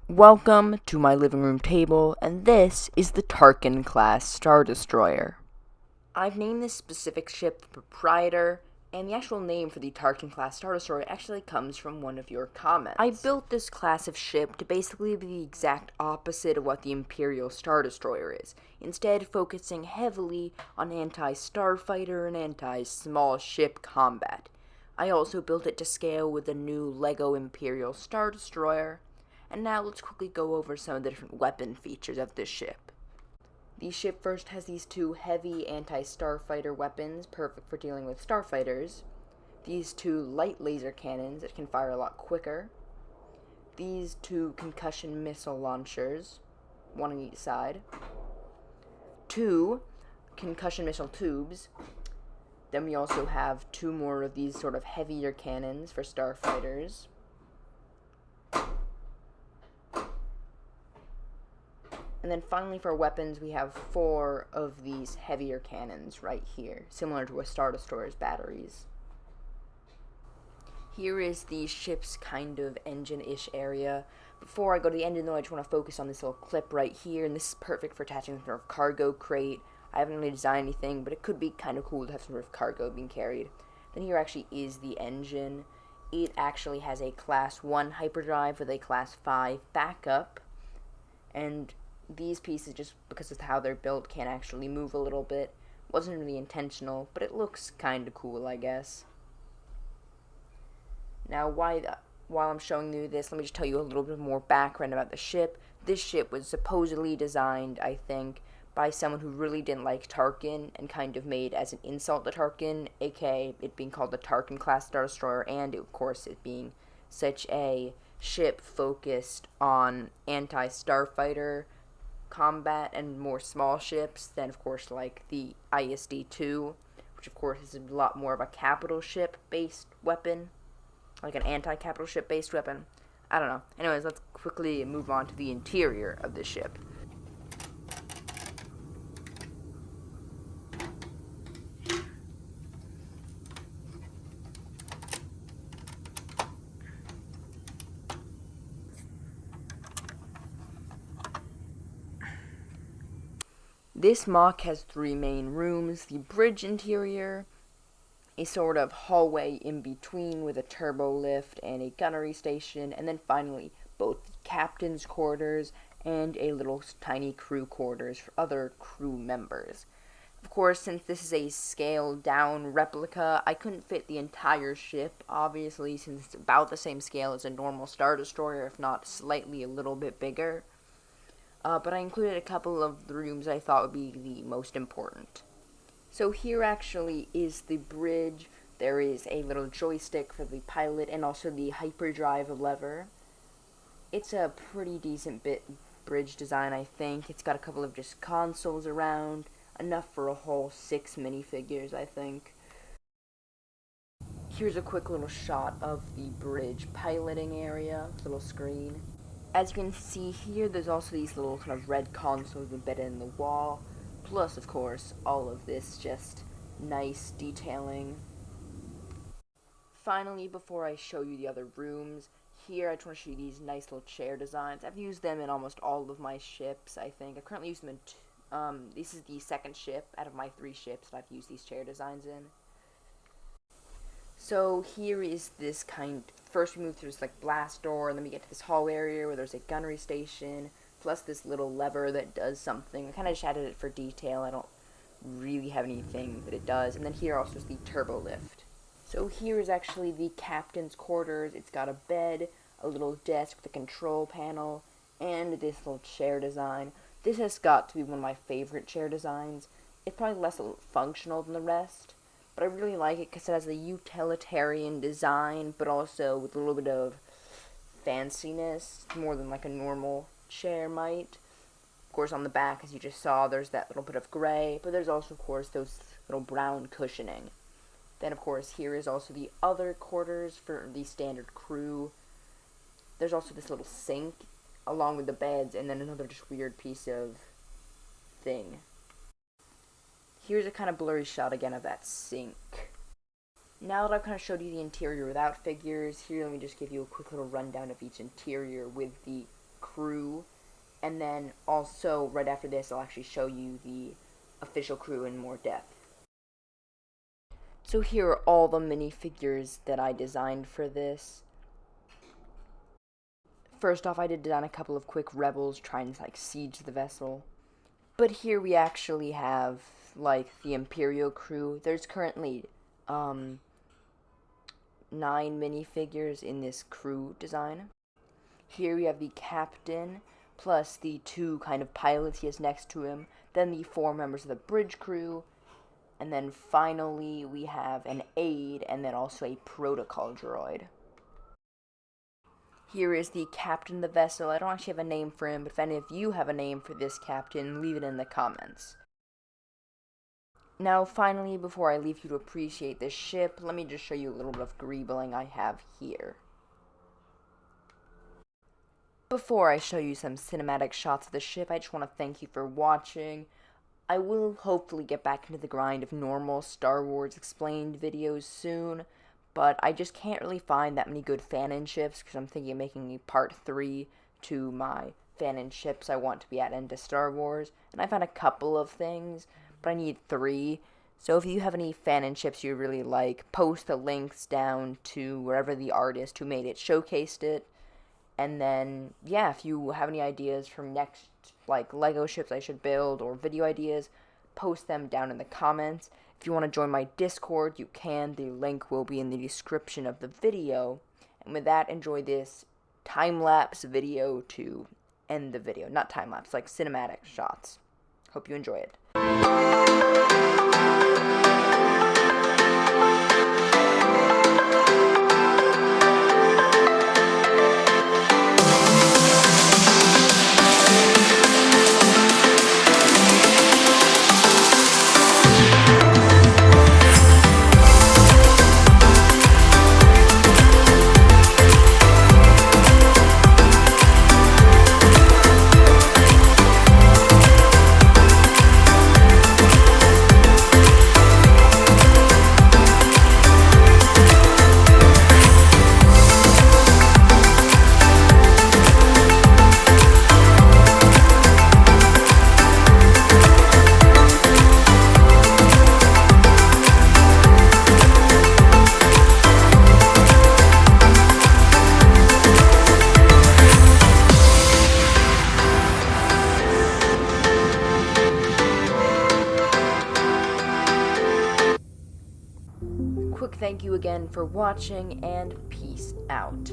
Welcome to my living room table, and this is the Tarkin class Star Destroyer. I've named this specific ship the Proprietor, and the actual name for the Tarkin class Star Destroyer actually comes from one of your comments. I built this class of ship to basically be the exact opposite of what the Imperial Star Destroyer is, instead focusing heavily on anti-starfighter and anti-small ship combat. I also built it to scale with the new Lego Imperial Star Destroyer. And now let's quickly go over some of the different weapon features of this ship. The ship first has these two heavy anti-starfighter weapons, perfect for dealing with starfighters. These two light laser cannons that can fire a lot quicker. These two concussion missile launchers, one on each side. Two concussion missile tubes. Then we also have two more of these sort of heavier cannons for starfighters. And then finally for weapons, we have four of these heavier cannons right here, similar to a Star Destroyer's batteries. Here is the ship's kind of engine-ish area. Before I go to the engine though, I just want to focus on this little clip right here, and this is perfect for attaching some sort of cargo crate. I haven't really designed anything, but it could be kind of cool to have some sort of cargo being carried. Then here actually is the engine. It actually has a Class 1 hyperdrive with a Class 5 backup, and these pieces, just because of how they're built, can actually move a little bit. Wasn't really intentional, but it looks kind of cool, I guess. Now, while I'm showing you this, let me just tell you a little bit more background about the ship. This ship was supposedly designed, I think, by someone who really didn't like Tarkin and kind of made as an insult to Tarkin, aka it being called the Tarkin class Star Destroyer, and of course it being such a ship focused on anti-starfighter combat and more small ships than, of course, like the ISD-2, which of course is a lot more of a capital ship based weapon, like an anti-capital ship based weapon. I don't know. Anyways, let's quickly move on to the interior of the ship. This mock has three main rooms: the bridge interior, a sort of hallway in between with a turbo lift and a gunnery station, and then finally both the captain's quarters and a little tiny crew quarters for other crew members. Of course, since this is a scaled down replica, I couldn't fit the entire ship, obviously, since it's about the same scale as a normal Star Destroyer, if not slightly a little bit bigger. But I included a couple of the rooms I thought would be the most important. So here actually is the bridge. There is a little joystick for the pilot and also the hyperdrive lever. It's a pretty decent bridge design, I think. It's got a couple of just consoles around, enough for a whole 6 minifigures, I think. Here's a quick little shot of the bridge piloting area, little screen. As you can see here, there's also these little kind of red consoles embedded in the wall, plus, of course, all of this just nice detailing. Finally, before I show you the other rooms, here I just want to show you these nice little chair designs. I've used them in almost all of my ships, I think. I've currently used them in this is the second ship out of my 3 ships that I've used these chair designs in. So here is this first we move through this like blast door, and then we get to this hallway area where there's a gunnery station, plus this little lever that does something. I kind of just added it for detail. I don't really have anything that it does. And then here also is the turbo lift. So here is actually the captain's quarters. It's got a bed, a little desk with a control panel, and this little chair design. This has got to be one of my favorite chair designs. It's probably less functional than the rest, but I really like it because it has a utilitarian design, but also with a little bit of fanciness, more than like a normal chair might. Of course, on the back, as you just saw, there's that little bit of gray, but there's also, of course, those little brown cushioning. Then, of course, here is also the other quarters for the standard crew. There's also this little sink, along with the beds, and then another just weird piece of thing. Here's a kind of blurry shot again of that sink. Now that I've kind of showed you the interior without figures, here let me just give you a quick little rundown of each interior with the crew, and then also right after this I'll actually show you the official crew in more depth. So here are all the minifigures that I designed for this. First off, I did design a couple of quick rebels trying to like siege the vessel. But here we actually have like the Imperial crew. There's currently 9 minifigures in this crew design. Here we have the captain, plus the 2 kind of pilots he has next to him, then the 4 members of the bridge crew, and then finally we have an aide, and then also a protocol droid. Here is the captain of the vessel. I don't actually have a name for him, but if any of you have a name for this captain, leave it in the comments. Now, finally, before I leave you to appreciate this ship, let me just show you a little bit of greebling I have here. Before I show you some cinematic shots of the ship, I just want to thank you for watching. I will hopefully get back into the grind of normal Star Wars Explained videos soon, but I just can't really find that many good fanon ships, because I'm thinking of making a part 3 to my fanon ships I want to be added into Star Wars, and I found a couple of things, but I need 3. So if you have any fanon ships you really like, post the links down to wherever the artist who made it showcased it. And then, yeah, if you have any ideas from next, like, Lego ships I should build, or video ideas, post them down in the comments. If you want to join my Discord, you can. The link will be in the description of the video. And with that, enjoy this time-lapse video to end the video. Not time-lapse, like cinematic shots. Hope you enjoy it. Quick thank you again for watching, and peace out.